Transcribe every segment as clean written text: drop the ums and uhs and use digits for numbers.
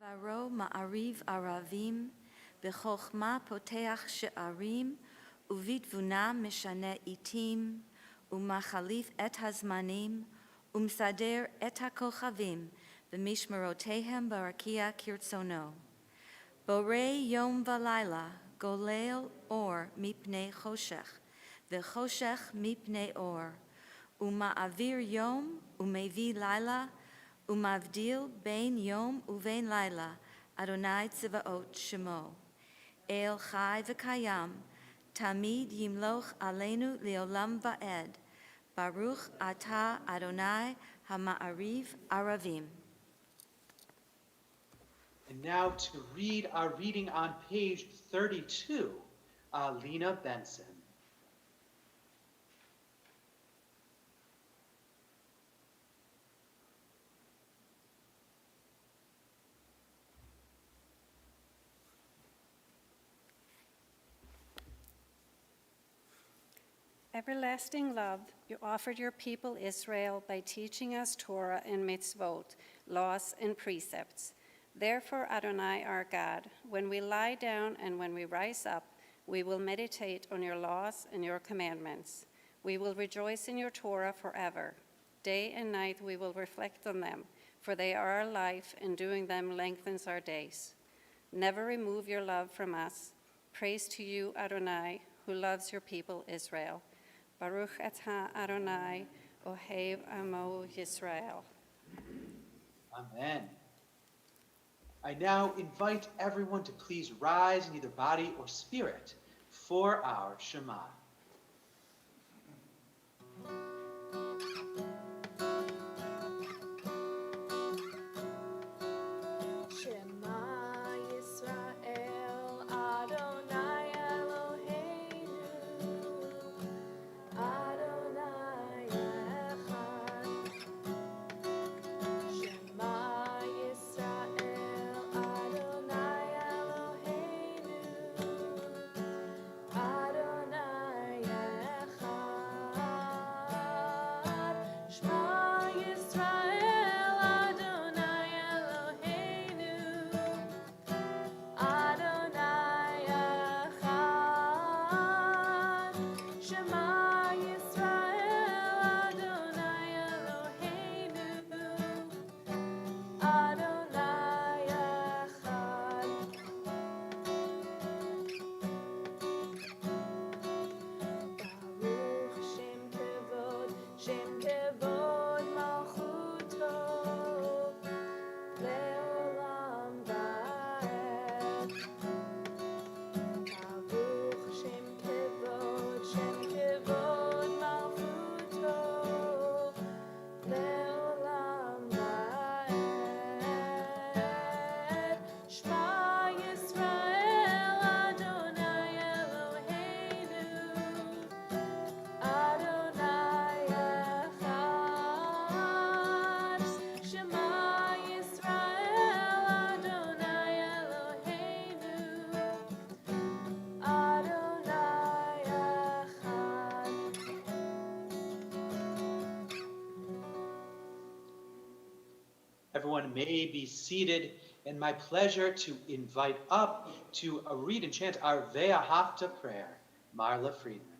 Varo ma'ariv aravim, b'chochma poteach she'arim, uvitvuna mishane itim, umachalif et hazmanim, umsader et hakochavim, v'mishmerotehem barakia kirtsono. Borei yom v'layla, golel or mipnei choshech, v'choshech mipnei or, uma'avir yom umevi layla, umavdil bein yom uvein laila, Adonai Tzivaot Shemo. El chai v'kayam, tamid yimloch aleinu leolam va'ed. Baruch atah Adonai hama'ariv aravim. And now to read our reading on page 32, Lena Benson. Everlasting love, you offered your people Israel by teaching us Torah and mitzvot, laws and precepts. Therefore, Adonai our God, when we lie down and when we rise up, we will meditate on your laws and your commandments. We will rejoice in your Torah forever. Day and night we will reflect on them, for they are our life, and doing them lengthens our days. Never remove your love from us. Praise to you, Adonai, who loves your people Israel. Baruch atah Adonai, ohev amo Yisrael. Amen. I now invite everyone to please rise in either body or spirit for our Shema. Everyone may be seated, and my pleasure to invite up to read and chant our Behaalotecha prayer, Marla Friedman.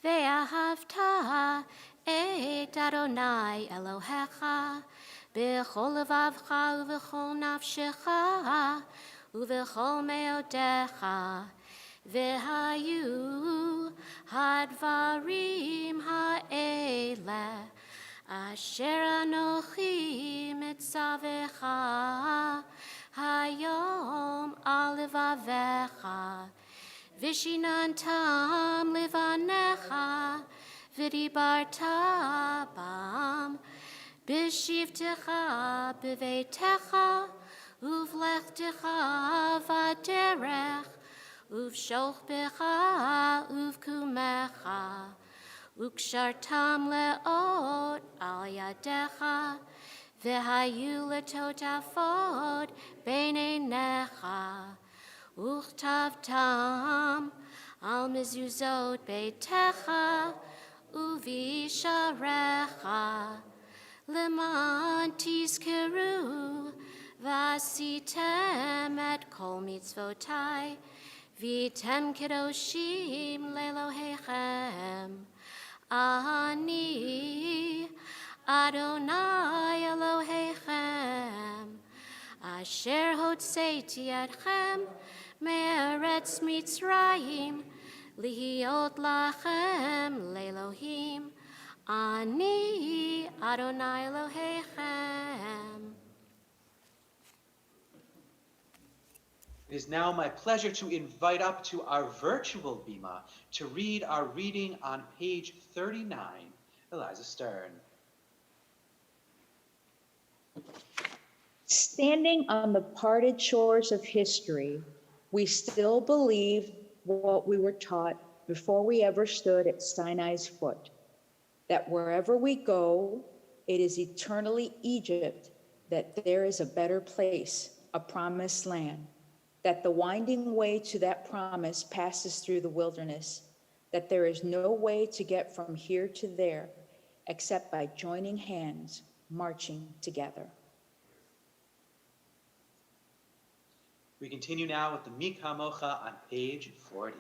Ve'ahavta et Adonai Elohecha b'chol levavcha u'v'chol nafshecha u'v'chol me'odecha v'hayu hadvarim ha'ele asher anochi mitzavecha hayom al levavecha Vishinantam livanecha, vidibarta bam, bishivtecha bevetecha, uvlechtecha vaderech, uvsholchbecha uvkumecha, ukshartam leot al yadecha, Vehayu letotafod beineinecha, וכתבתם על מזוזות ביתך ובשעריך, למען תזכרו ועשיתם את כל מצוותי, והייתם קדושים לאלוהיכם. אני אדוני אלוהיכם, אשר הוצאתי אתכם מארץ מצרים, להיות לכם לאלוהים. אני אדוני אלוהיכם. It is now my pleasure to invite up to our virtual bima to read our reading on page 39, Eliza Stern. Standing on the parted shores of history, we still believe what we were taught before we ever stood at Sinai's foot, that wherever we go, it is eternally Egypt, that there is a better place, a promised land, that the winding way to that promise passes through the wilderness, that there is no way to get from here to there except by joining hands, marching together. We continue now with the Behaalotecha on page 40.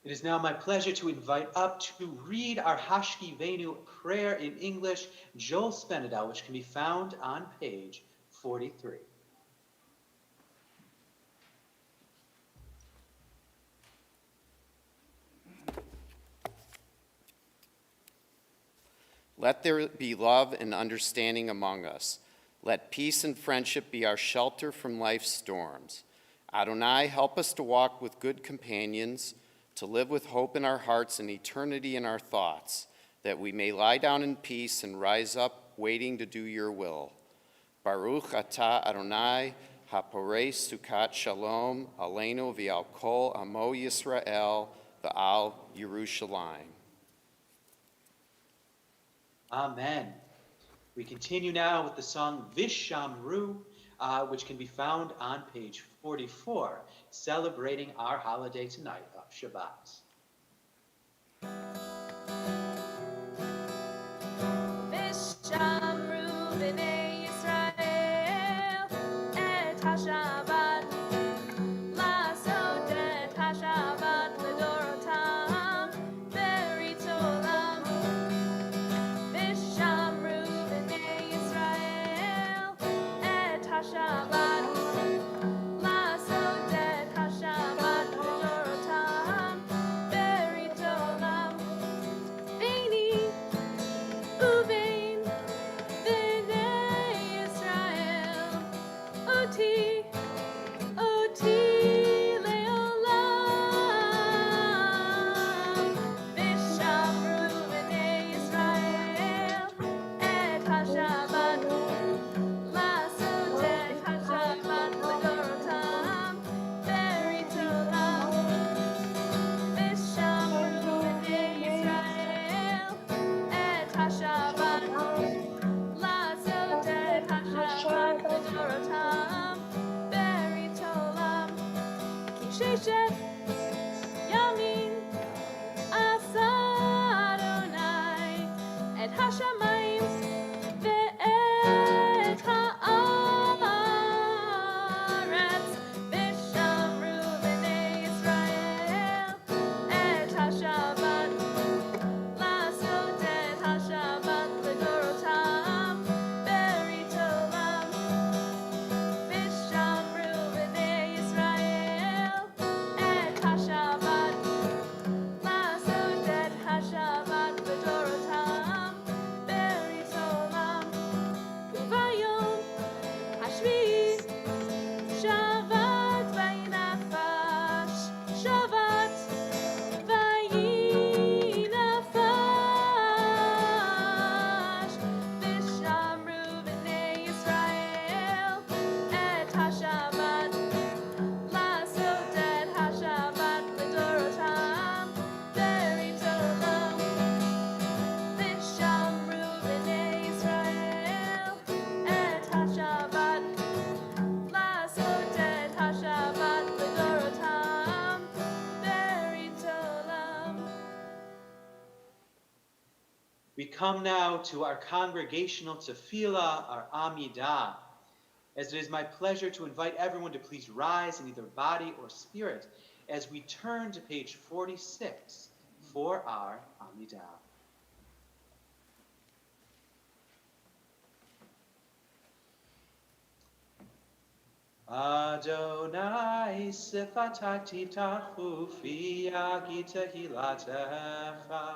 It is now my pleasure to invite up to read our Hashkivenu prayer in English, Joel Spenedal, which can be found on page 43. Let there be love and understanding among us. Let peace and friendship be our shelter from life's storms. Adonai, help us to walk with good companions, to live with hope in our hearts and eternity in our thoughts, that we may lie down in peace and rise up waiting to do your will. Baruch atah Adonai, haporei sukat shalom, aleinu v'al kol amo Yisrael, v'al Yerushalayim. Amen. We continue now with the song Vishamru, which can be found on page 44, celebrating our holiday tonight of Shabbat. Vishamru b'nei Yisrael et HaShabbat, לעשות את השבת לדורותם ברית עולם. Vishamru b'nei Yisrael et HaShabbat, לעשות את השבת לדורותם ברית עולם. Sheshet Yamin Asa Adonai et Hashamayim ve'et ha'aretz v'shamru b'nei Yisrael et Hashabat לעשות את השבת לדורותם ברית עולם ושמרו בני ישראל את השבת לעשות את השבת לדורותם ברית עולם וביום השביעי שבת ויהי נפש שבת ויהי נפש ושמרו בני ישראל את השבת לעשות את השבת לדורותם ברית עולם ושמרו בני ישראל את השבת לעשות את השבת לדורותם ברית עולם. We come now to our congregational tefillah, our Amidah. As it is my pleasure to invite everyone to please rise in either body or spirit as we turn to page 46 for our Amidah. Adonai sifatak tiftachu fi yagi tehilatecha.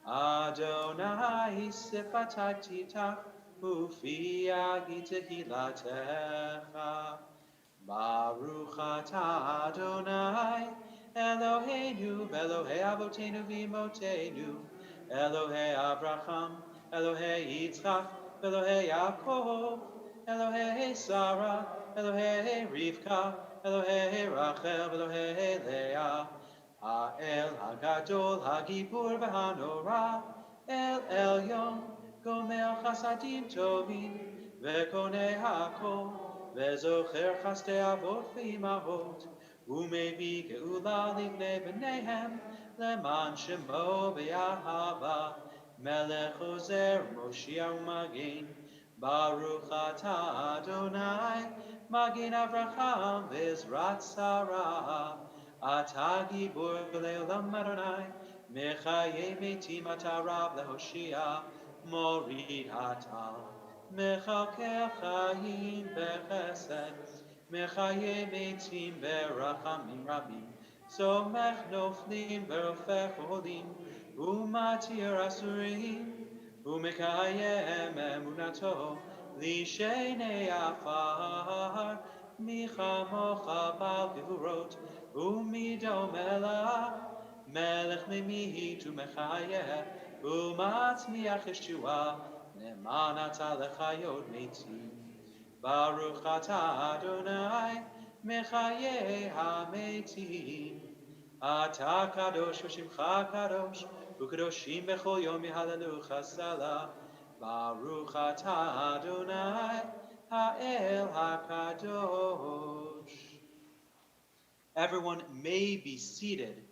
Adonai sifatak tiftachu fi yagi tehilatecha. Baruch atah Adonai Eloheinu Elohei Avotenu v'Imotenu Elohei Abraham Elohei Yitzchak Elohei Yaakov Elohei Sarah Elohei Rivka Elohei Rachel Elohei Leah Ha'el HaGadol HaGibur v'Hanora El Elyon Gomer Chasadim Tovim V'Konei HaKol וזוכר חסדי אבות ואימהות, ומביא גאולה לבני בניהם, למען שמו באהבה, מלך עוזר, מושיע ומגן. ברוך אתה אדוני, מגן אברהם ועזרת שרה. אתה גיבור לעולם אדוני, מחיי מתים אתה רב להושיע, מוריד הטל. מחכה חיים בחסד, מחיי מתים ברחמים רבים, סומך נופלים ורופא חולים, ומתיר אסורים, ומקיים אמונתו, לשני עפר, מי כמוך בעל גבורות, ומי דומה לך, מלך ממית ומחיה, ומצמיח ישועה, למען אתה לחיות מתים. ברוך אתה אדוני מחיי המתים. אתה קדוש ושמך קדוש, וקדושים בכל יום יהללוך סלה. ברוך אתה אדוני האל הקדוש. Everyone may be seated,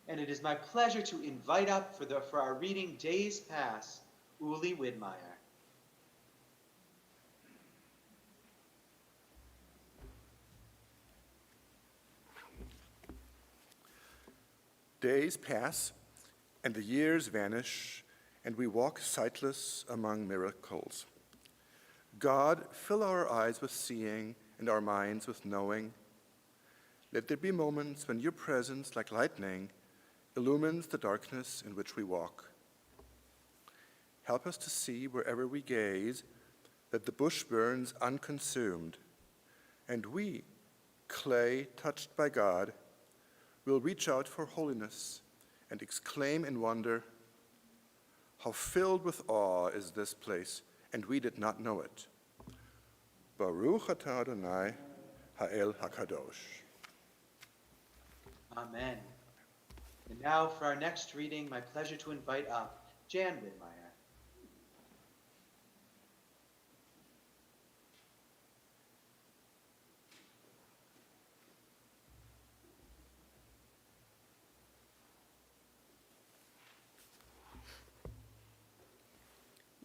and it is my pleasure to invite up for our reading Days Past, Uli Widmeyer. Days pass, and the years vanish, and we walk sightless among miracles. God, fill our eyes with seeing and our minds with knowing. Let there be moments when your presence, like lightning, illumines the darkness in which we walk. Help us to see wherever we gaze that the bush burns unconsumed, and we, clay touched by God, will reach out for holiness and exclaim in wonder, how filled with awe is this place, and we did not know it. Baruch atah Adonai ha'el hakadosh. Amen. And now for our next reading, my pleasure to invite up Jan Widmeyer.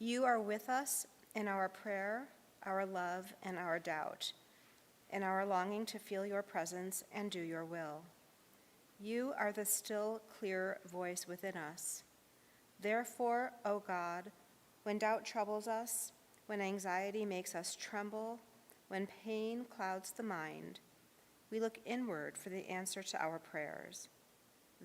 You are with us in our prayer, our love, and our doubt, in our longing to feel your presence and do your will. You are the still, clear voice within us. Therefore, O God, when doubt troubles us, when anxiety makes us tremble, when pain clouds the mind, we look inward for the answer to our prayers.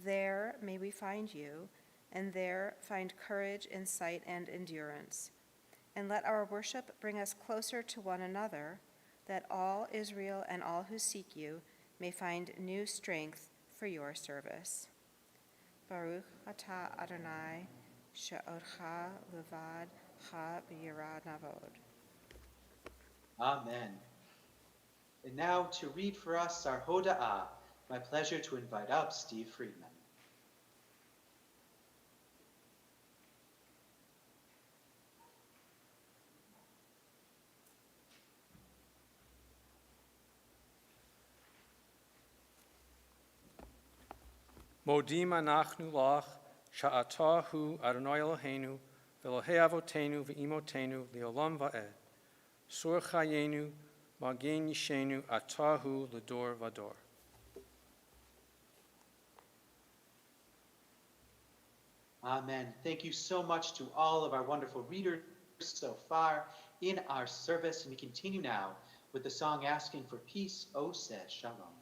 There may we find you, and there find courage, insight, and endurance. And let our worship bring us closer to one another, that all Israel and all who seek you may find new strength for your service. Baruch atah Adonai, she'odcha levad ha b'yirah navod. Amen. And now to read for us our Hoda'ah, my pleasure to invite up Steve Friedman. Modim anachnu lach, sha'ata hu Adonai Eloheinu, v'Elokei avotenu v'imotenu li'olam va'ed. Sur chayenu, magen yishenu, atahu l'dor v'dor. Amen. Thank you so much to all of our wonderful readers so far in our service. And we continue now with the song asking for peace, O says Shalom.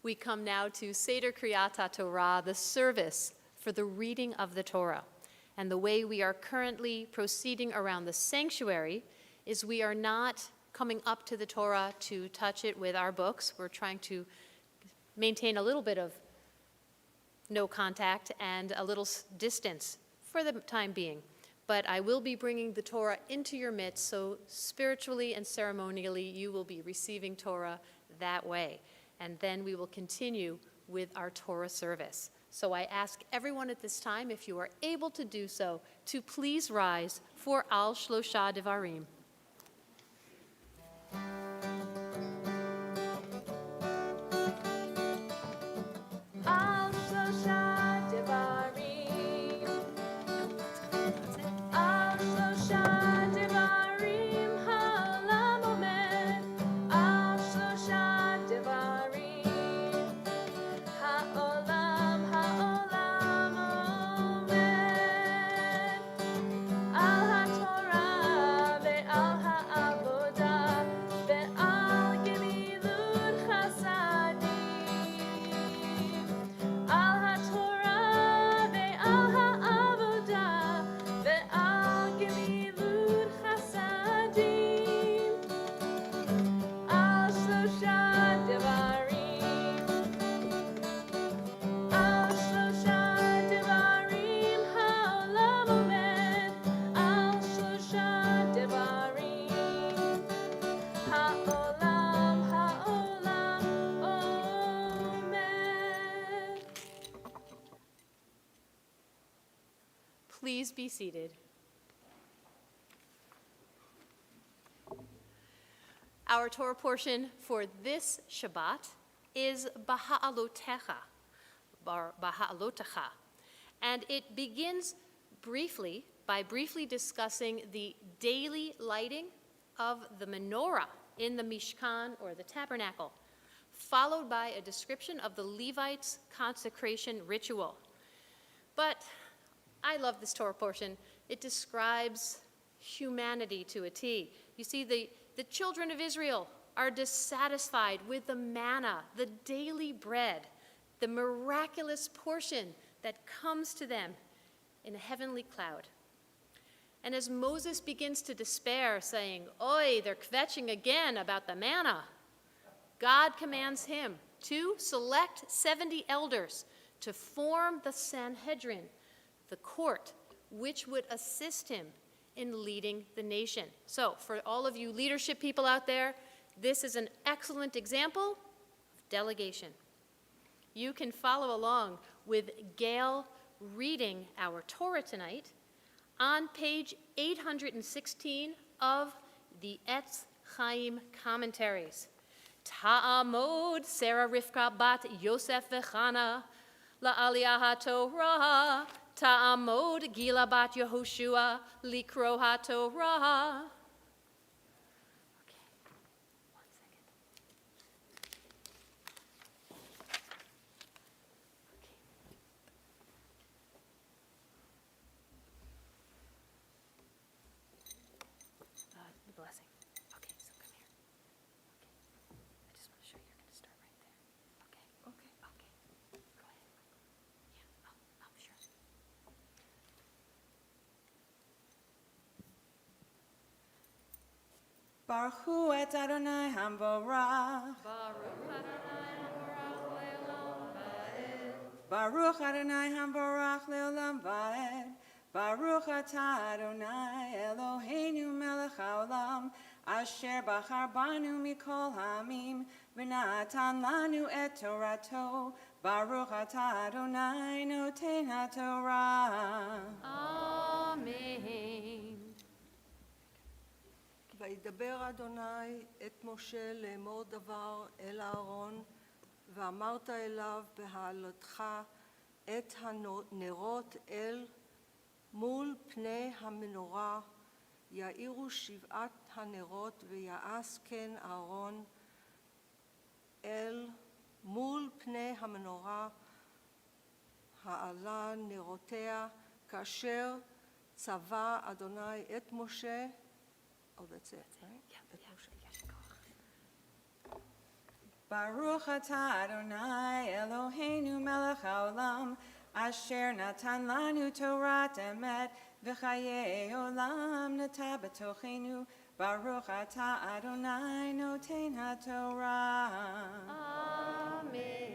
We come now to Seder Kriyat Torah, the service for the reading of the Torah. And the way we are currently proceeding around the sanctuary is we are not coming up to the Torah to touch it with our books. We're trying to maintain a little bit of no contact and a little distance for the time being. But I will be bringing the Torah into your midst, so spiritually and ceremonially you will be receiving Torah that way. And then we will continue with our Torah service. So I ask everyone at this time, if you are able to do so, to please rise for Al Shlosha Devarim. Al Shlosha Devarim. Al Shlosha Devarim Ha'olam Omed. Al Shlosha Devarim Ha'olam Omed. Al HaTorah ve'al Please be seated. Our Torah portion for this Shabbat is Behaalotecha, Behaalotecha, and it begins by briefly discussing the daily lighting of the menorah in the Mishkan or the tabernacle, followed by a description of the Levites' consecration ritual. But I love this Torah portion. It describes humanity to a T. You see, the children of Israel are dissatisfied with the manna, the daily bread, the miraculous portion that comes to them in a heavenly cloud. And as Moses begins to despair, saying, "Oi, they're kvetching again about the manna," God commands him to select 70 elders to form the Sanhedrin, the court, which would assist him in leading the nation. So for all of you leadership people out there, this is an excellent example of delegation. You can follow along with Gail reading our Torah tonight on page 816 of the Etz Chaim commentaries. Ta'amod Sarah Rivka bat Yosef v'Chana la'aliyah ha'Torah. Ta'amod Gila bat Yehoshua likro ha'Torah. Okay, 1 second. The blessing. Okay, so come here. Okay. I just want to show you. You're going to start right there. Okay. Okay. Okay. Go ahead. Yeah. Oh, sure. Baruch hu et Adonai Hamborach. Baruch Adonai Hamborach leolam vaed. Baruch atah Adonai Eloheinu melech haolam, asher bachar banu mikol hamim, v'natan lanu et Torato. Baruch atah Adonai noten haTorah. Amen. וידבר אדוני את משה לאמור דבר אל אהרון, ואמרת אליו בהעלתך את הנרות אל מול פני המנורה, יאירו 7 הנרות, ויעש כן אהרון אל מול פני המנורה, העלה נרותיה, כאשר צווה אדוני את משה. Oh, that's it, right? Baruch atah Adonai Eloheinu melech haolam, asher natan lanu Torat emet, v'chayei olam nata b'tochenu. Baruch atah Adonai noten haTorah. Amen.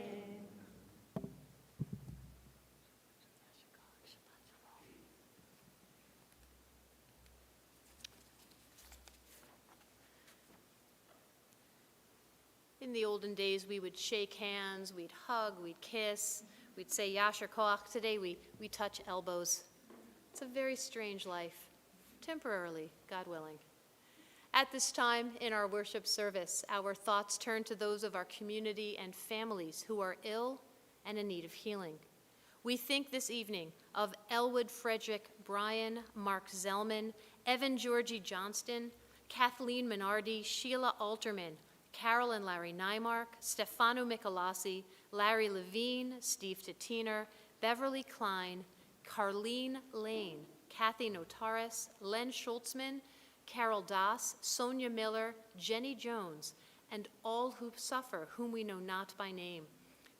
In the olden days, we would shake hands, we'd hug, we'd kiss, we'd say Yasher Koach. Today, we touch elbows. It's a very strange life, temporarily, God willing. At this time in our worship service, our thoughts turn to those of our community and families who are ill and in need of healing. We think this evening of Elwood Frederick, Brian, Mark Zellman, Evan Georgie Johnston, Kathleen Minardi, Sheila Alterman, Carol and Larry Nymark, Stefano Michelasi, Larry Levine, Steve Tatiner, Beverly Klein, Carlene Lane, Kathy Notaris, Len Schultzman, Carol Das, Sonia Miller, Jenny Jones, and all who suffer, whom we know not by name.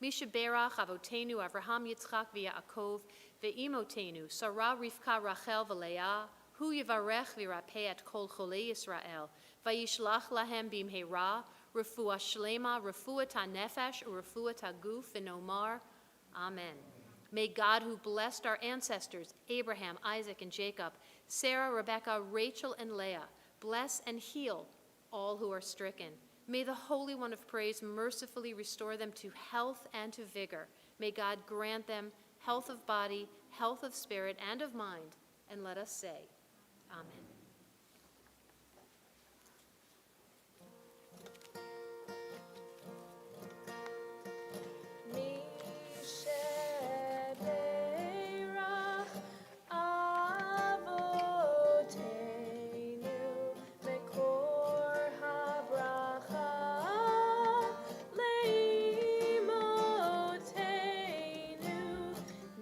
Misha Berach, Avotenu, Avraham, Yitzchak, V'Yaakov, Ve'imotenu, Sarah, Rivka, Rachel, V'Leah, Hu Yivarech V'Rapeh et Kol Cholei Yisrael, Vayishlach Lahem Bimheira, Refuah Shlema, Refuah Nefesh, Refuah Guf, V'Nomar. Amen. May God, who blessed our ancestors, Abraham, Isaac, and Jacob, Sarah, Rebekah, Rachel, and Leah, bless and heal all who are stricken. May the Holy One of Praise mercifully restore them to health and to vigor. May God grant them health of body, health of spirit, and of mind, and let us say, Amen.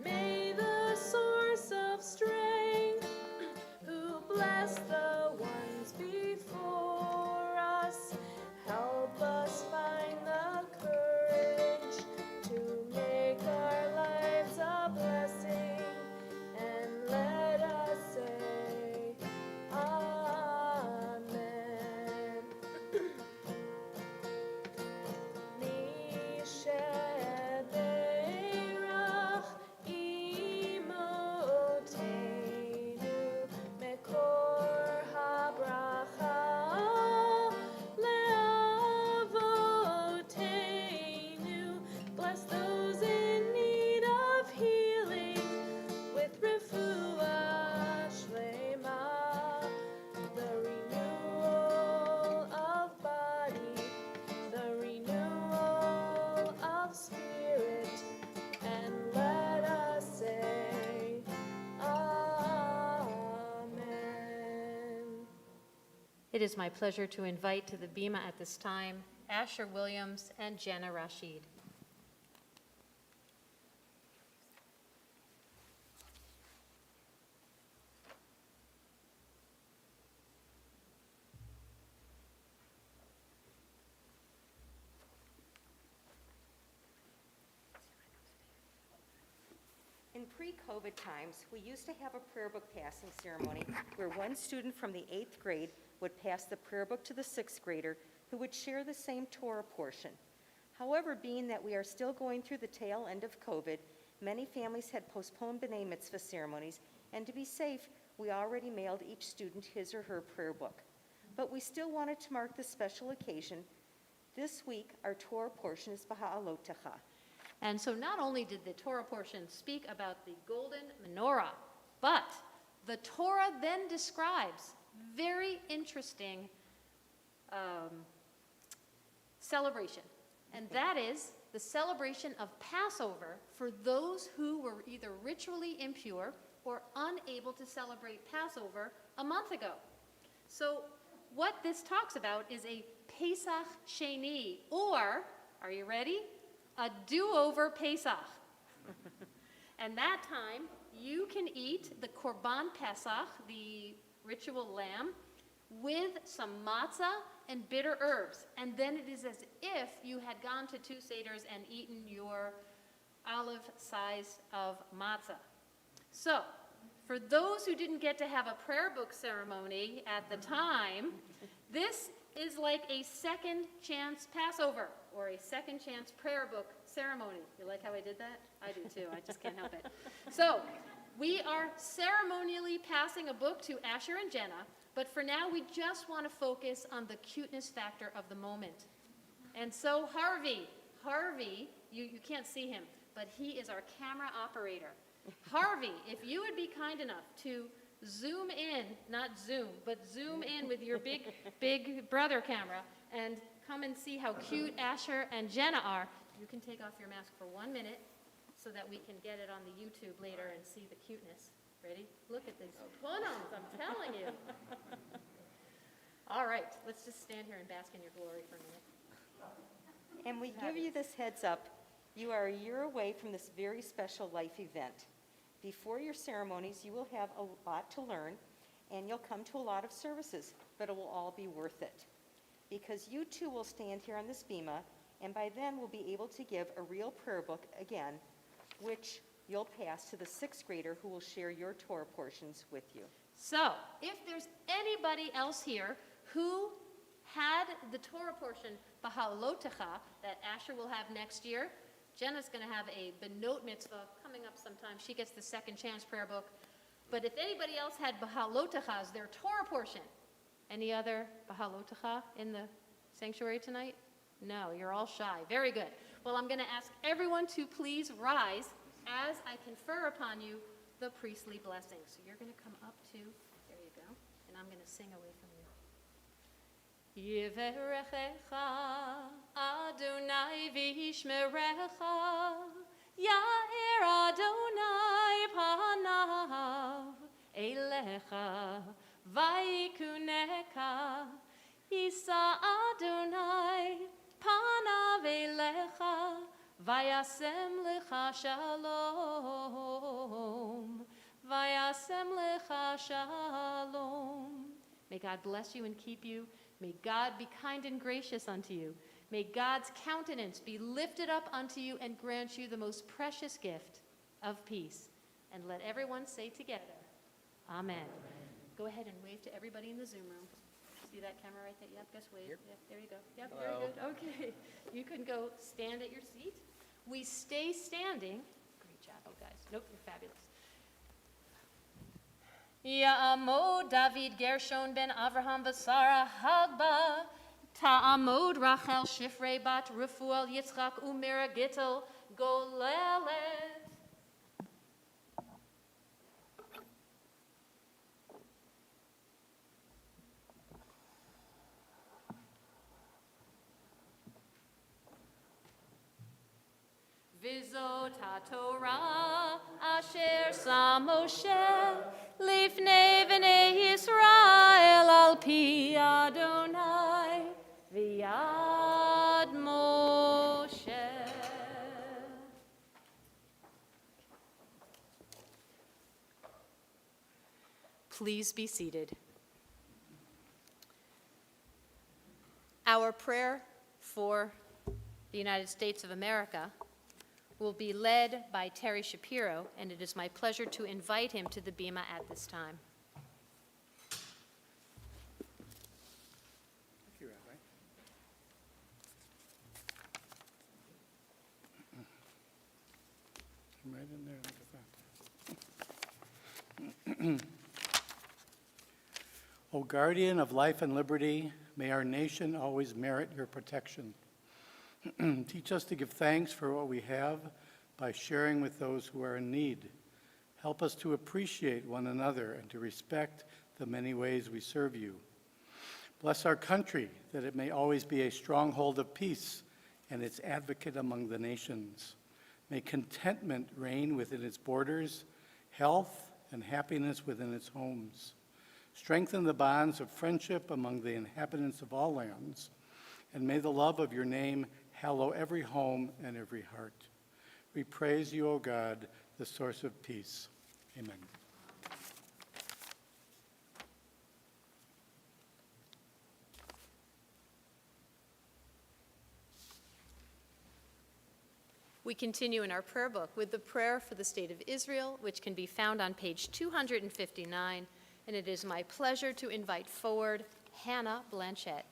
May the source of strength, who bless the ones before us, help us find the courage to make our lives a blessing, and let us say, Amen. Misheberach imotenu mekor habracha leavotenu. Bless those in need of healing with refuah shlema, the renewal of body, the renewal of spirit, and let us say, Amen. It is my pleasure to invite to the Bema at this time Asher Williams and Jenna Rashid. In pre-COVID times, we used to have a prayer book passing ceremony where one student from the 8th grade would pass the prayer book to the 6th grader who would share the same Torah portion. However, being that we are still going through the tail end of COVID, many families had postponed B'nai Mitzvah ceremonies, and to be safe, we already mailed each student his or her prayer book. But we still wanted to mark this special occasion. This week, our Torah portion is Behaalotecha. And so not only did the Torah portion speak about the golden menorah, but the Torah then describes very interesting celebration. And that is the celebration of Passover for those who were either ritually impure or unable to celebrate Passover a month ago. So what this talks about is a Pesach Sheni, or, are you ready? A do-over Pesach. And that time, you can eat the Korban Pesach, the ritual lamb, with some matzah and bitter herbs. And then it is as if you had gone to 2 Seders and eaten your olive size of matzah. So, for those who didn't get to have a prayer book ceremony at the time, this is like a second chance Passover or a second chance prayer book ceremony. You like how I did that? I do too. I just can't help it. So we are ceremonially passing a book to Asher and Jenna, but for now we just want to focus on the cuteness factor of the moment. And so Harvey, you can't see him, but he is our camera operator. Harvey, if you would be kind enough to zoom in, not zoom, but zoom in with your big brother camera and come and see how cute Asher and Jenna are. You can take off your mask for 1 minute so that we can get it on the YouTube later and see the cuteness. Ready? Look at these punums, I'm telling you. All right, let's just stand here and bask in your glory for a minute. And we give you this heads up. You are a year away from this very special life event. Before your ceremonies, you will have a lot to learn, and you'll come to a lot of services, but it will all be worth it. Because you too will stand here on this bema, and by then we'll be able to give a real prayer book again, which you'll pass to the 6th grader who will share your Torah portions with you. So, if there's anybody else here who had the Torah portion, Behaalotecha, that Asher will have next year, Jenna's going to have a Benot Mitzvah coming up sometime. She gets the second chance prayer book. But if anybody else had Behaalotecha as their Torah portion, any other Behaalotecha in the sanctuary tonight? No, you're all shy. Very good. Well, I'm going to ask everyone to please rise as I confer upon you the priestly blessing. So you're going to come up to, there you go, and I'm going to sing away from you. Yivarechecha Adonai v'yishmerecha, Ya'er Adonai panav elecha v'yikuneka, Yisa Adonai panav elecha v'yasem lecha shalom, v'yasem lecha shalom. May God bless you and keep you. May God be kind and gracious unto you. May God's countenance be lifted up unto you and grant you the most precious gift of peace. And let everyone say together, Amen. Go ahead and wave to everybody in the Zoom room. See that camera right there? Yep, just wave. Yep, there you go. Yep, very good. Okay. You can go stand at your seat. We stay standing. Great job, you guys. Nope, you're fabulous. Ya'amod David Gershon ben Avraham v'Sara Hagba, Ta'amod Rachel Shifrei bat Refuel Yitzchak Umira Gittel Golelet. Vizot HaTorah asher sam Moshe lifnei v'nei Yisrael al pi Adonai v'yad Moshe. Please be seated. Our prayer for the United States of America will be led by Terry Shapiro, and it is my pleasure to invite him to the bima at this time. Thank you, Rabbi. I'm right in there, look at that. O guardian of life and liberty, may our nation always merit your protection. Teach us to give thanks for what we have by sharing with those who are in need. Help us to appreciate one another and to respect the many ways we serve you. Bless our country, that it may always be a stronghold of peace and its advocate among the nations. May contentment reign within its borders, health and happiness within its homes. Strengthen the bonds of friendship among the inhabitants of all lands, and may the love of your name hallow every home and every heart. We praise you, O God, the source of peace. Amen. We continue in our prayer book with the prayer for the state of Israel, which can be found on page 259, and it is my pleasure to invite forward Hannah Blanchette.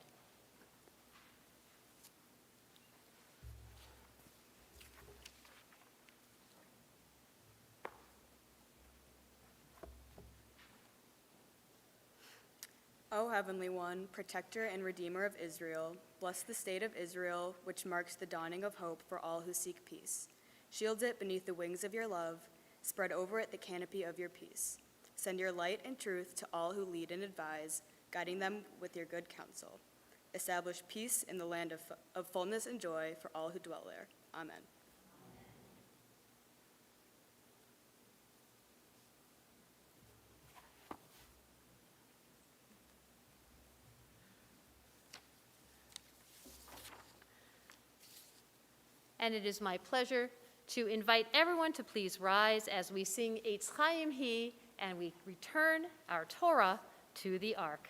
O Heavenly One, protector and redeemer of Israel, bless the state of Israel, which marks the dawning of hope for all who seek peace. Shield it beneath the wings of your love, spread over it the canopy of your peace. Send your light and truth to all who lead and advise, guiding them with your good counsel. Establish peace in the land of fullness and joy for all who dwell there. Amen. And it is my pleasure to invite everyone to please rise as we sing Eitz Chaim Hi, and we return our Torah to the Ark.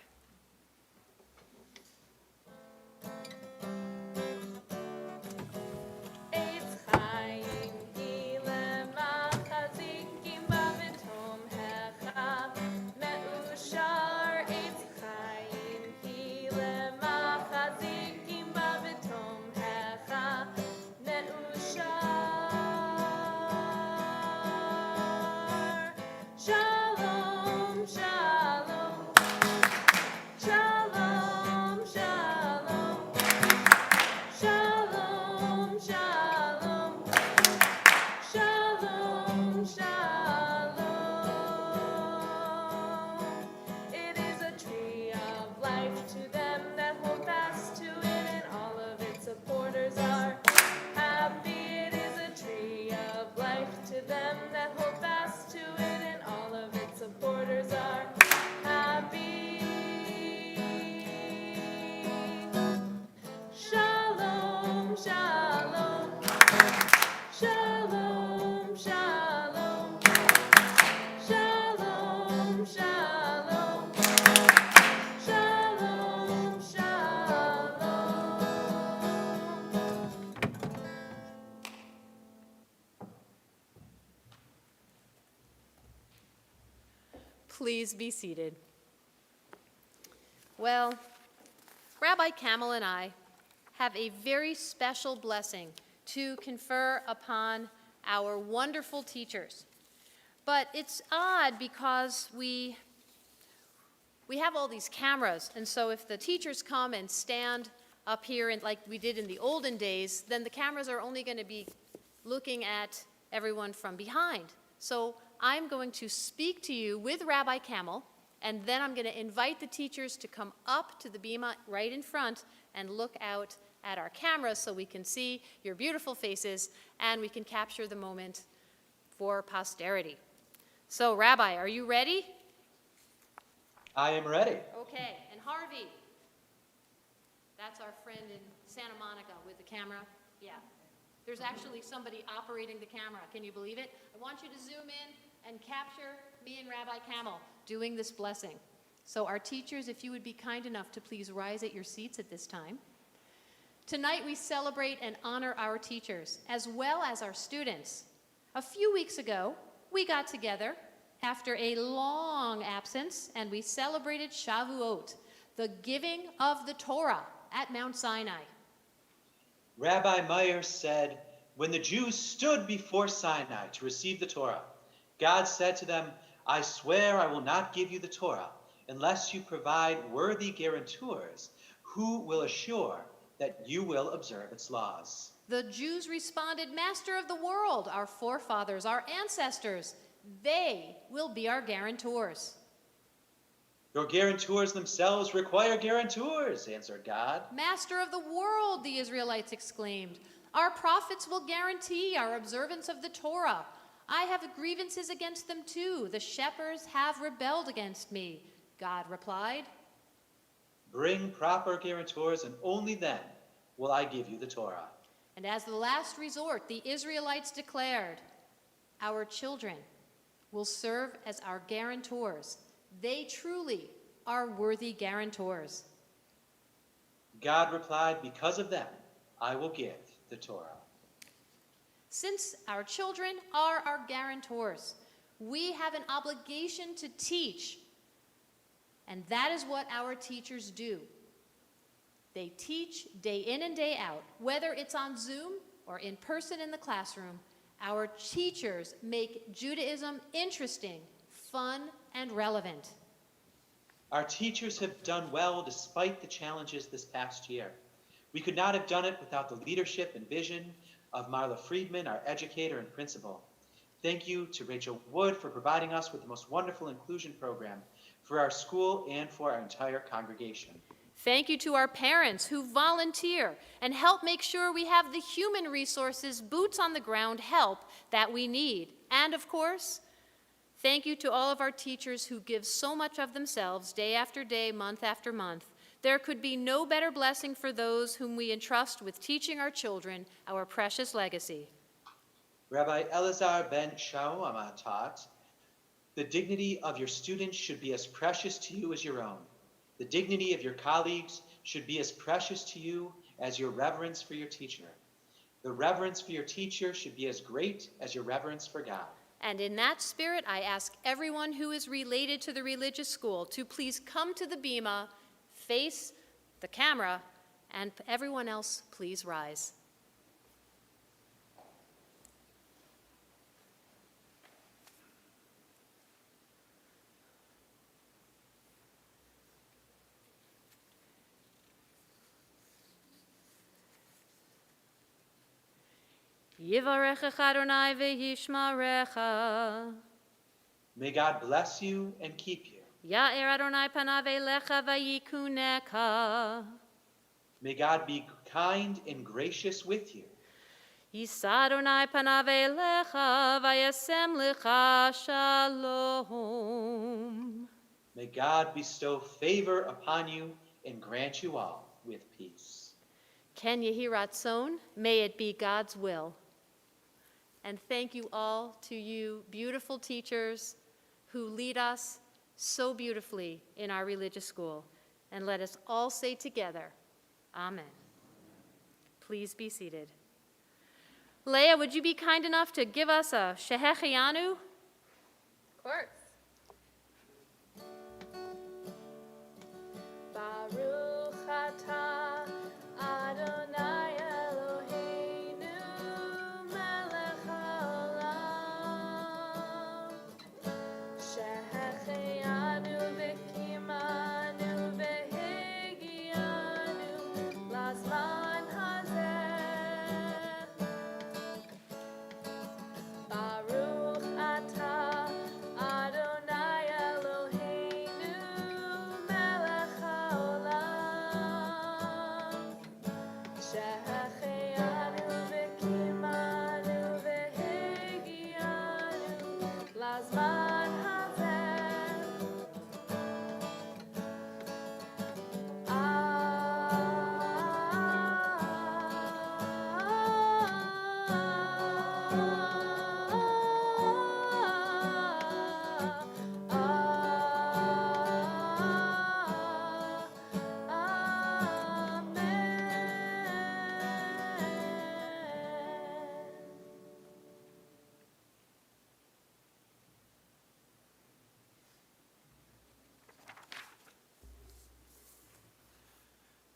Shalom, shalom, shalom, shalom. Please be seated. Well, Rabbi Camel and I have a very special blessing to confer upon our wonderful teachers. But it's odd because we have all these cameras, and so if the teachers come and stand up here and like we did in the olden days, then the cameras are only going to be looking at everyone from behind. So I'm going to speak to you with Rabbi Camel, and then I'm going to invite the teachers to come up to the bima right in front and look out at our cameras so we can see your beautiful faces and we can capture the moment for posterity. So, Rabbi, are you ready? I am ready. Okay, and Harvey, that's our friend in Santa Monica with the camera. Yeah, there's actually somebody operating the camera. Can you believe it? I want you to zoom in and capture me and Rabbi Camel doing this blessing. So our teachers, if you would be kind enough to please rise at your seats at this time. Tonight we celebrate and honor our teachers as well as our students. A few weeks ago, we got together after a long absence, and we celebrated Shavuot, the giving of the Torah at Mount Sinai. Rabbi Meir said, when the Jews stood before Sinai to receive the Torah, God said to them, I swear I will not give you the Torah unless you provide worthy guarantors who will assure that you will observe its laws. The Jews responded, Master of the world, our forefathers, our ancestors, they will be our guarantors. Your guarantors themselves require guarantors, answered God. Master of the world, the Israelites exclaimed, our prophets will guarantee our observance of the Torah. I have grievances against them too. The shepherds have rebelled against me, God replied. Bring proper guarantors, and only then will I give you the Torah. And as the last resort, the Israelites declared, our children will serve as our guarantors. They truly are worthy guarantors. God replied, because of them, I will give the Torah. Since our children are our guarantors, we have an obligation to teach, and that is what our teachers do. They teach day in and day out, whether it's on Zoom or in person in the classroom. Our teachers make Judaism interesting, fun, and relevant. Our teachers have done well despite the challenges this past year. We could not have done it without the leadership and vision of Marla Friedman, our educator and principal. Thank you to Rachel Wood for providing us with the most wonderful inclusion program for our school and for our entire congregation. Thank you to our parents who volunteer and help make sure we have the human resources, boots on the ground help that we need. And of course, thank you to all of our teachers who give so much of themselves day after day, month after month. There could be no better blessing for those whom we entrust with teaching our children our precious legacy. Rabbi Elazar ben Shaul taught, the dignity of your students should be as precious to you as your own. The dignity of your colleagues should be as precious to you as your reverence for your teacher. The reverence for your teacher should be as great as your reverence for God. And in that spirit, I ask everyone who is related to the religious school to please come to the bima, face the camera, and everyone else, please rise. Yivarecha Adonai v'yishmarecha. May God bless you and keep you. Ya'er Adonai panav elecha v'yikuneka. May God be kind and gracious with you. Yisa Adonai panav elecha v'yasem lecha shalom. May God bestow favor upon you and grant you all with peace. Ken Yehi Ratzon, may it be God's will. And thank you all to you beautiful teachers who lead us so beautifully in our religious school. And let us all say together, Amen. Please be seated. Leah, would you be kind enough to give us a Shehechianu? Of course. Baruch atah Adonai Eloheinu melech haolam שהחיינו וקיימנו והגיענו לזמן הזה. ברוך אתה אדוני אלוהינו מלך העולם שהחיינו וקיימנו והגיענו לזמן הזה.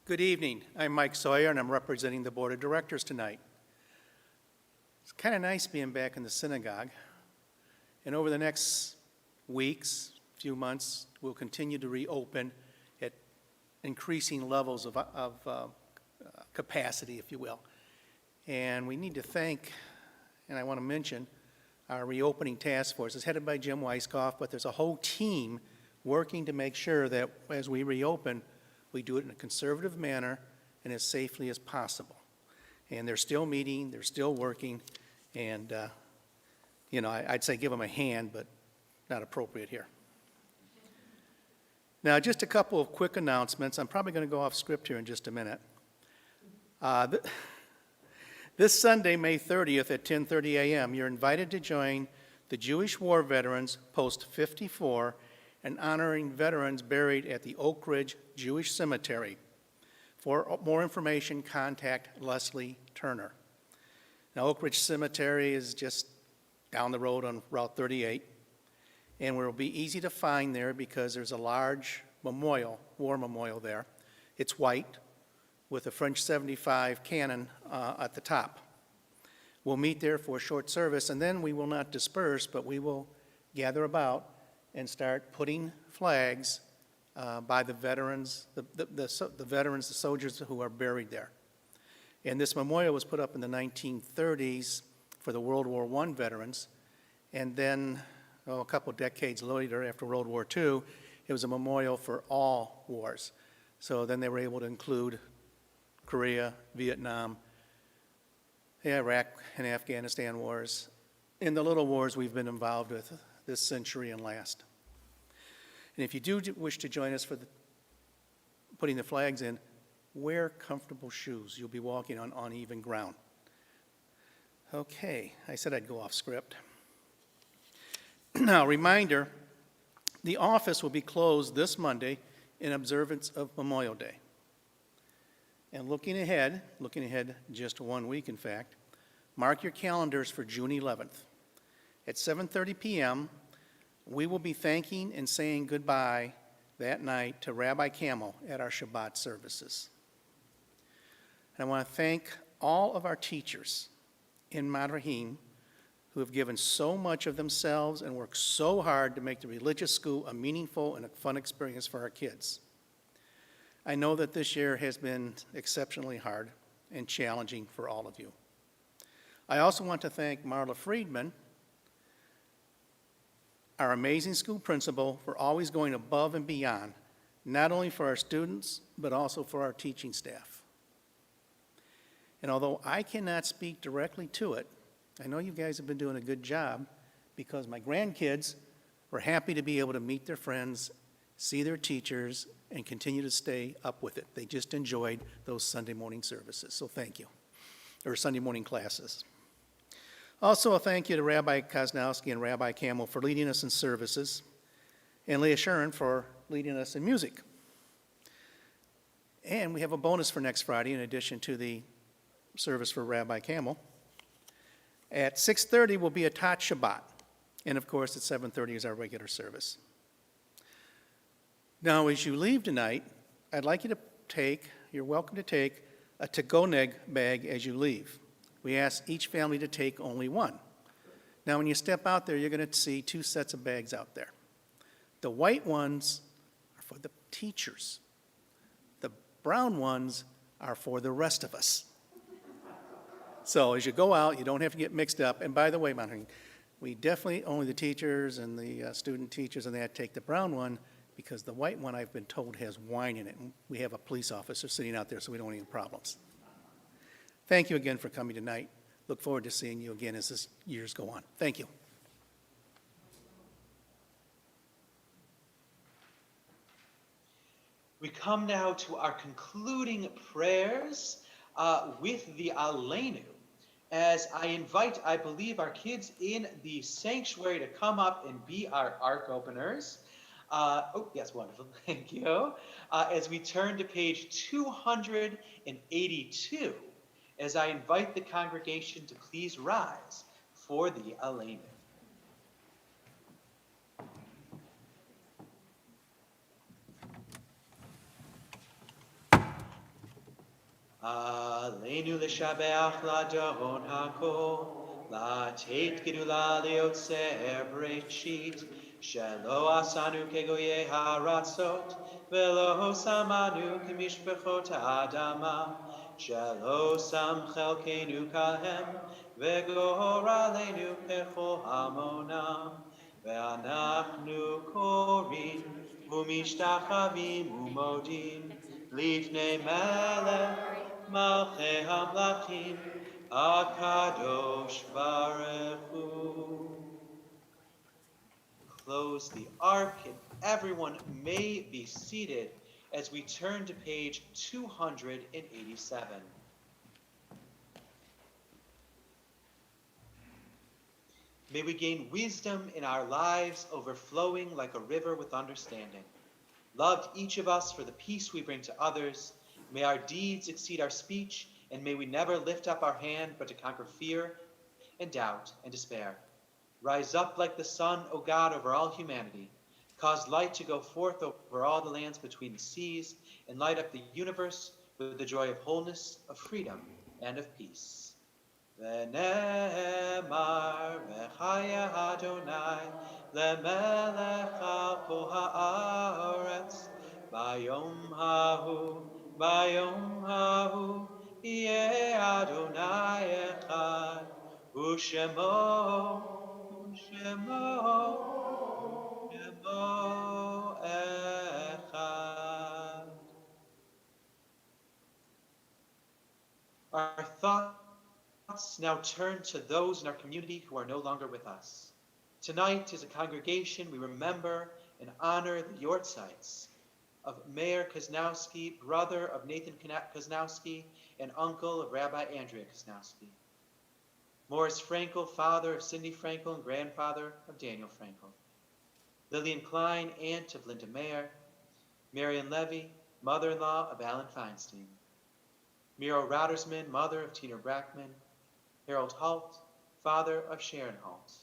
Good evening. I'm Mike Sawyer, and I'm representing the Board of Directors tonight. It's kind of nice being back in the synagogue. And over the next weeks, few months, we'll continue to reopen at increasing levels of capacity, if you will. And we need to thank, and I want to mention, our reopening task force. It's headed by Jim Weiskopf, but there's a whole team working to make sure that as we reopen, we do it in a conservative manner and as safely as possible. And they're still meeting, they're still working, and, I'd say give them a hand, but not appropriate here. Now, just a couple of quick announcements. I'm probably going to go off script here in just a minute. This Sunday, May 30th at 10:30 a.m., you're invited to join the Jewish War Veterans Post 54 and honoring veterans buried at the Oak Ridge Jewish Cemetery. For more information, contact Leslie Turner. Now, Oak Ridge Cemetery is just down the road on Route 38, and it will be easy to find there because there's a large memorial, war memorial there. It's white with a French 75 cannon at the top. We'll meet there for a short service, and then we will not disperse, but we will gather about and start putting flags by the veterans, the soldiers who are buried there. And this memorial was put up in the 1930s for the World War I veterans, and then a couple decades later, after World War II, it was a memorial for all wars. So then they were able to include Korea, Vietnam, the Iraq and Afghanistan wars, and the little wars we've been involved with this century and last. And if you do wish to join us for putting the flags in, wear comfortable shoes. You'll be walking on uneven ground. Okay, I said I'd go off script. Now, reminder, the office will be closed this Monday in observance of Memorial Day. And looking ahead just 1 week, in fact, mark your calendars for June 11th. At 7:30 p.m., we will be thanking and saying goodbye that night to Rabbi Camel at our Shabbat services. And I want to thank all of our teachers in Madrahim who have given so much of themselves and worked so hard to make the religious school a meaningful and a fun experience for our kids. I know that this year has been exceptionally hard and challenging for all of you. I also want to thank Marla Friedman, our amazing school principal, for always going above and beyond, not only for our students, but also for our teaching staff. And although I cannot speak directly to it, I know you guys have been doing a good job because my grandkids were happy to be able to meet their friends, see their teachers, and continue to stay up with it. They just enjoyed those Sunday morning services, so thank you, or Sunday morning classes. Also, a thank you to Rabbi Koznowski and Rabbi Camel for leading us in services, and Leah Sharon for leading us in music. And we have a bonus for next Friday in addition to the service for Rabbi Camel. At 6:30 will be a Tot Shabbat, and of course at 7:30 is our regular service. Now, as you leave tonight, I'd like you to you're welcome to take a to-go-neg bag as you leave. We ask each family to take only one. Now, when you step out there, you're going to see two sets of bags out there. The white ones are for the teachers. The brown ones are for the rest of us. So as you go out, you don't have to get mixed up. And by the way, Monty, we definitely, only the teachers and the student teachers and that take the brown one, because the white one, I've been told, has wine in it. And we have a police officer sitting out there, so we don't want any problems. Thank you again for coming tonight. Look forward to seeing you again as this years go on. Thank you. We come now to our concluding prayers with the Aleinu, as I invite, I believe, our kids in the sanctuary to come up and be our ark openers. Oh, yes, wonderful. Thank you. As we turn to page 282, as I invite the congregation to please rise for the Aleinu. Aleinu l'shabeach l'adon hakol, la'tet gedula liotzer breshit, shelo asanu kegoye haratzot, velo samanu kemishpechot ha'adama, shelo sam chelkenu kahem, vegor aleinu kecho hamonam, ve'anachnu korim, umishtachavim umodim, lifnei melech, Malchei Hamlachim, Akadosh Baruch Hu. Close the ark, and everyone may be seated as we turn to page 287. May we gain wisdom in our lives, overflowing like a river with understanding. Loved each of us for the peace we bring to others. May our deeds exceed our speech, and may we never lift up our hand but to conquer fear and doubt and despair. Rise up like the sun, O God, over all humanity. Cause light to go forth over all the lands between the seas, and light up the universe with the joy of wholeness, of freedom, and of peace. V'ne'emar v'chaya Adonai lemelech al kol ha'aretz bayom hahu yeh Adonai echad u'shemo echad. Our thoughts now turn to those in our community who are no longer with us. Tonight, as a congregation, we remember and honor the Yortzites of Meir Kaznowski, brother of Nathan Kaznowski, and uncle of Rabbi Andrea Kaznowski. Morris Frankel, father of Cindy Frankel and grandfather of Daniel Frankel. Lillian Klein, aunt of Linda Mayer. Marion Levy, mother-in-law of Alan Feinstein. Miro Rautersman, mother of Tina Brackman. Harold Holt, father of Sharon Holt.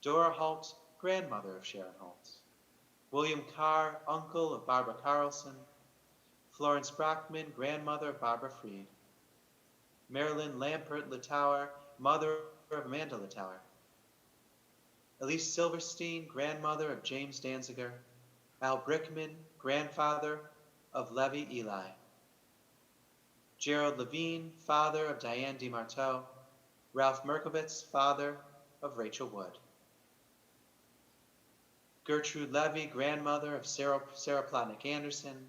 Dora Holt, grandmother of Sharon Holt. William Carr, uncle of Barbara Carlson. Florence Brockman, grandmother of Barbara Freed. Marilyn Lampert Littauer, mother of Amanda Littauer. Elise Silverstein, grandmother of James Danziger. Al Brickman, grandfather of Levi Eli. Gerald Levine, father of Diane DeMarteau. Ralph Merkovitz, father of Rachel Wood. Gertrude Levy, grandmother of Sarah Plotnick Anderson.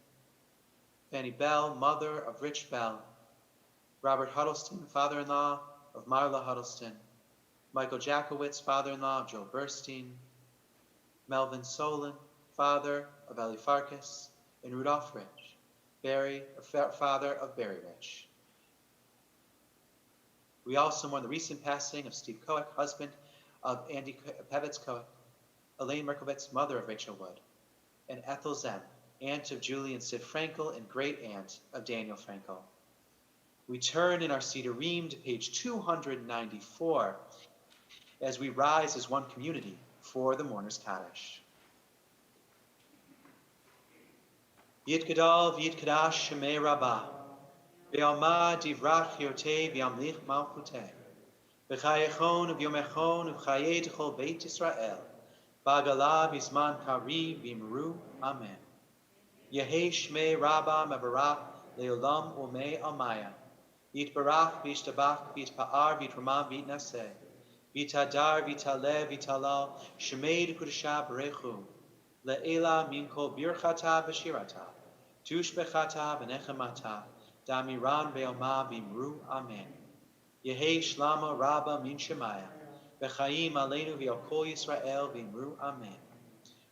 Fanny Bell, mother of Rich Bell. Robert Huddleston, father-in-law of Marla Huddleston. Michael Jackowitz, father-in-law of Joe Burstein. Melvin Solon, father of Ellie Farkas. And Rudolph Rich, father of Barry Rich. We also mourn the recent passing of Steve Koech, husband of Andy Pevitz Koech. Elaine Merkovitz, mother of Rachel Wood. And Ethel Zem, aunt of Julie and Sid Frankel and great-aunt of Daniel Frankel. We turn in our Sidurim to page 294 as we rise as one community for the Mourner's Kaddish. Yitgadal v'yitgadash shemei rabbah. Ve'alma divrach yotei v'yamlich malchutei. V'chayechon v'yomechon v'chayei t'chol beit Yisrael. Ba'gala v'zman kariv v'imru. Amen. Yehei shmei rabbah mevarach le'olam umei almaya. Yitbarach v'yishtabach v'yitpa'ar v'yitramah v'yitnaseh. V'yitadar v'yitaleh v'yitalal shemei d'kudashah b'rechu. Le'ela min kol birchata v'shirata. Tushbechata v'nechemata. Damiran ve'oma v'imru. Amen. Yehei shlama rabba min shemaya. V'chaim aleinu v'al kol Yisrael v'imru. Amen.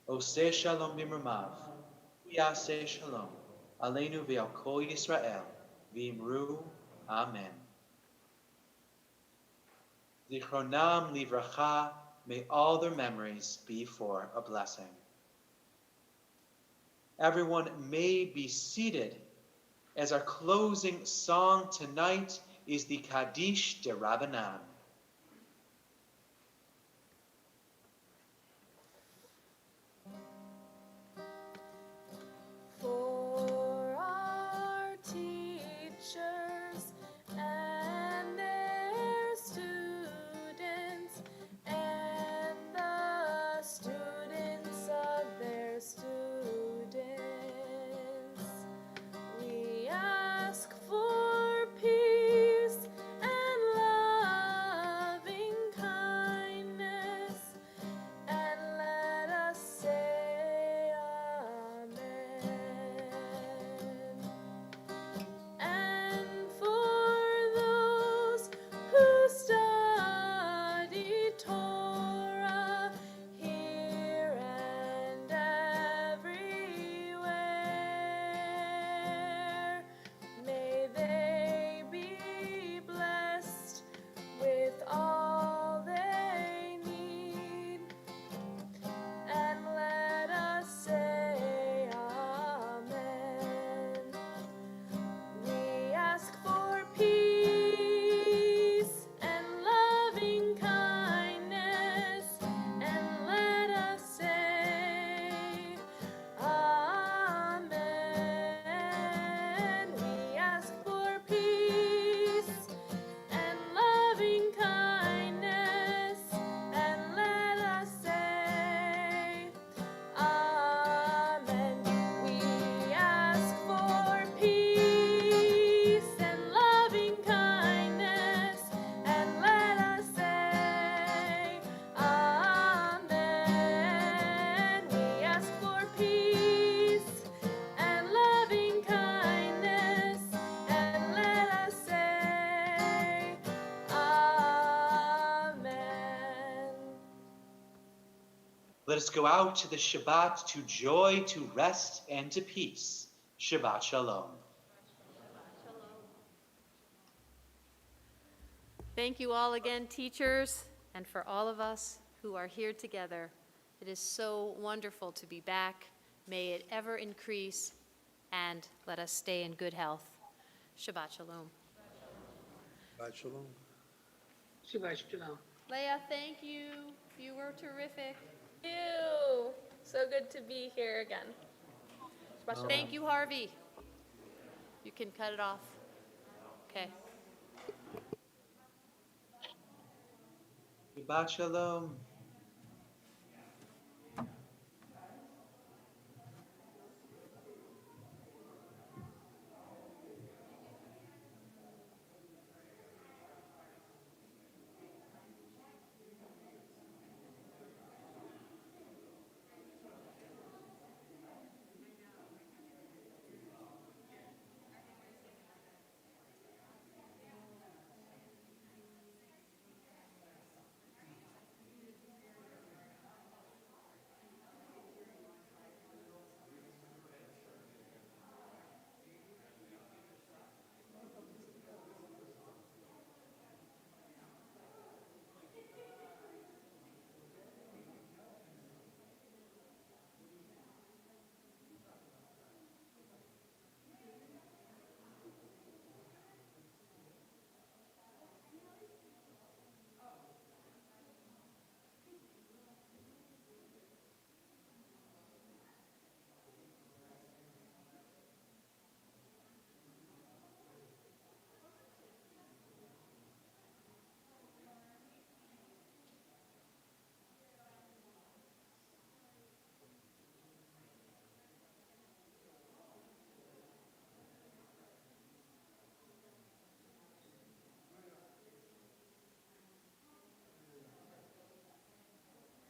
Oseh shalom b'mrumav. Yaseh shalom. Aleinu v'al kol Yisrael v'imru. Amen. Zichronam livracha. May all their memories be for a blessing. Everyone may be seated as our closing song tonight is the Kaddish de Rabbanan. For our teachers and their students and the students of their students, we ask for peace and loving kindness, and let us say Amen. And for those who study Torah here and everywhere, may they be blessed with all they need, and let us say Amen. We ask for peace and loving kindness, and let us say Amen. We ask for peace and loving kindness, and let us say Amen. We ask for peace and loving kindness, and let us say Amen. We ask for peace and loving kindness, and let us say Amen. Let us go out to the Shabbat to joy, to rest, and to peace. Shabbat Shalom. Thank you all again, teachers, and for all of us who are here together. It is so wonderful to be back. May it ever increase, and let us stay in good health. Shabbat Shalom. Shabbat Shalom. Shabbat Shalom. Leah, thank you. You were terrific. You. So good to be here again. Thank you, Harvey. You can cut it off. Okay. Shabbat Shalom.